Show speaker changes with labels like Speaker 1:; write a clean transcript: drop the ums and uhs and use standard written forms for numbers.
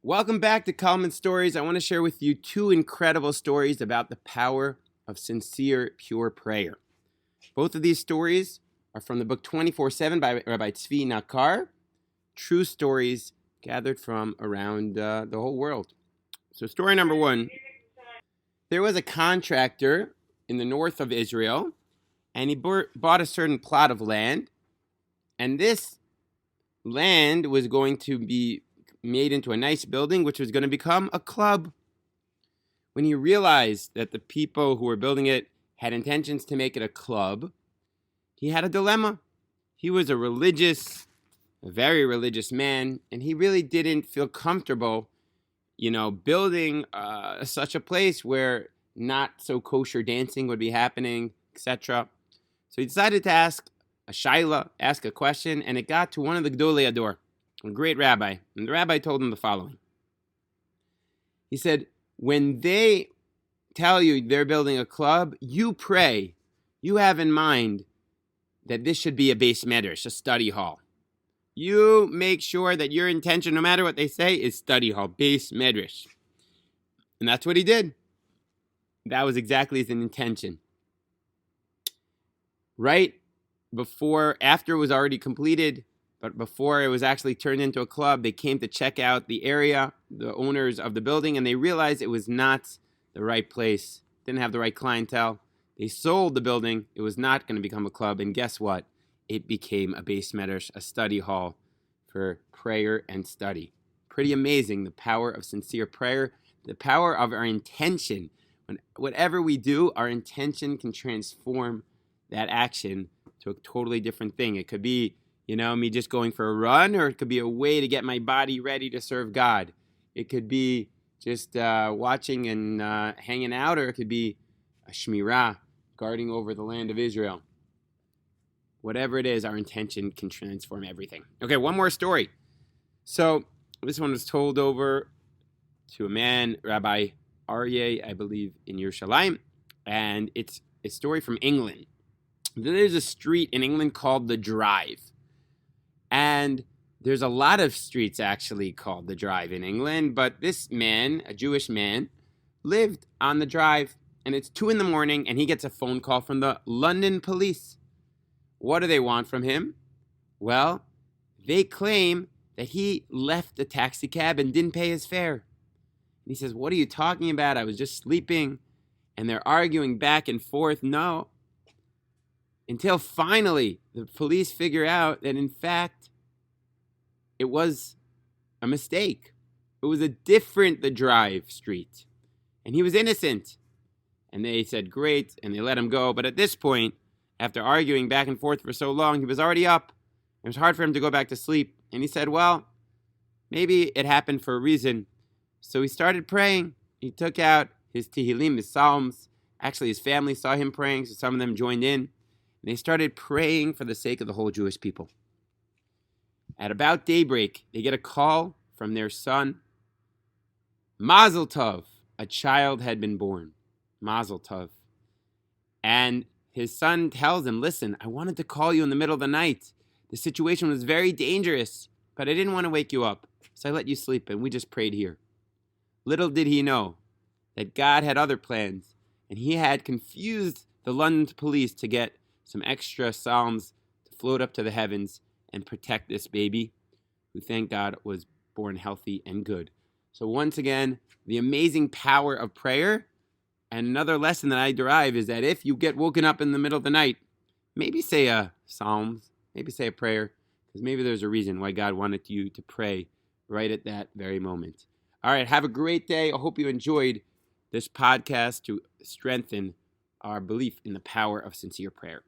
Speaker 1: Welcome back to Kalman Stories. I want to share with you two incredible stories about the power of sincere, pure prayer. Both of these stories are from the book 24/7 by Rav Tzvi Nakar. True stories gathered from around the whole world. So story number one, there was a contractor in the north of Israel, and he bought a certain plot of land, and this land was going to be made into a nice building, which was going to become a club. When he realized that the people who were building it had intentions to make it a club, he had a dilemma. He was a very religious man, and he really didn't feel comfortable, building such a place where not so kosher dancing would be happening, etc. So he decided to ask a question, and it got to one of the Gedolei Ador, a great rabbi. And the rabbi told him the following. He said, when they tell you they're building a club, you pray. You have in mind that this should be a Beis Medrash, a study hall. You make sure that your intention, no matter what they say, is study hall, Beis Medrash. And that's what he did. That was exactly his intention. Right after it was already completed, but before it was actually turned into a club, they came to check out the area, the owners of the building, and they realized it was not the right place, didn't have the right clientele. They sold the building. It was not going to become a club, and guess what? It became a Beis Medrash, a study hall for prayer and study. Pretty amazing, the power of sincere prayer, the power of our intention. Whatever we do, our intention can transform that action to a totally different thing. It could be me just going for a run, or it could be a way to get my body ready to serve God. It could be just watching and hanging out, or it could be a shmirah, guarding over the land of Israel. Whatever it is, our intention can transform everything. Okay, one more story. So this one was told over to a man, Rabbi Aryeh, I believe, in Yerushalayim, and it's a story from England. There's a street in England called the Drive. And there's a lot of streets actually called the Drive in England, but this man, a Jewish man, lived on the Drive, and it's 2 a.m, and he gets a phone call from the London police. What do they want from him? Well, they claim that he left the taxi cab and didn't pay his fare. And he says, what are you talking about? I was just sleeping. And they're arguing back and forth. No. Until finally, the police figure out that, in fact, it was a mistake. It was the Drive street. And he was innocent. And they said, great, and they let him go. But at this point, after arguing back and forth for so long, he was already up. It was hard for him to go back to sleep. And he said, well, maybe it happened for a reason. So he started praying. He took out his Tehillim, his Psalms. Actually, his family saw him praying, so some of them joined in. And they started praying for the sake of the whole Jewish people. At about daybreak, they get a call from their son. Mazel Tov, a child had been born. Mazel Tov. And his son tells him, listen, I wanted to call you in the middle of the night. The situation was very dangerous, but I didn't want to wake you up. So I let you sleep, and we just prayed here. Little did he know that God had other plans, and he had confused the London police to get some extra psalms to float up to the heavens and protect this baby, who, thank God, was born healthy and good. So once again, the amazing power of prayer. And another lesson that I derive is that if you get woken up in the middle of the night, maybe say a psalms, maybe say a prayer, because maybe there's a reason why God wanted you to pray right at that very moment. All right, have a great day. I hope you enjoyed this podcast to strengthen our belief in the power of sincere prayer.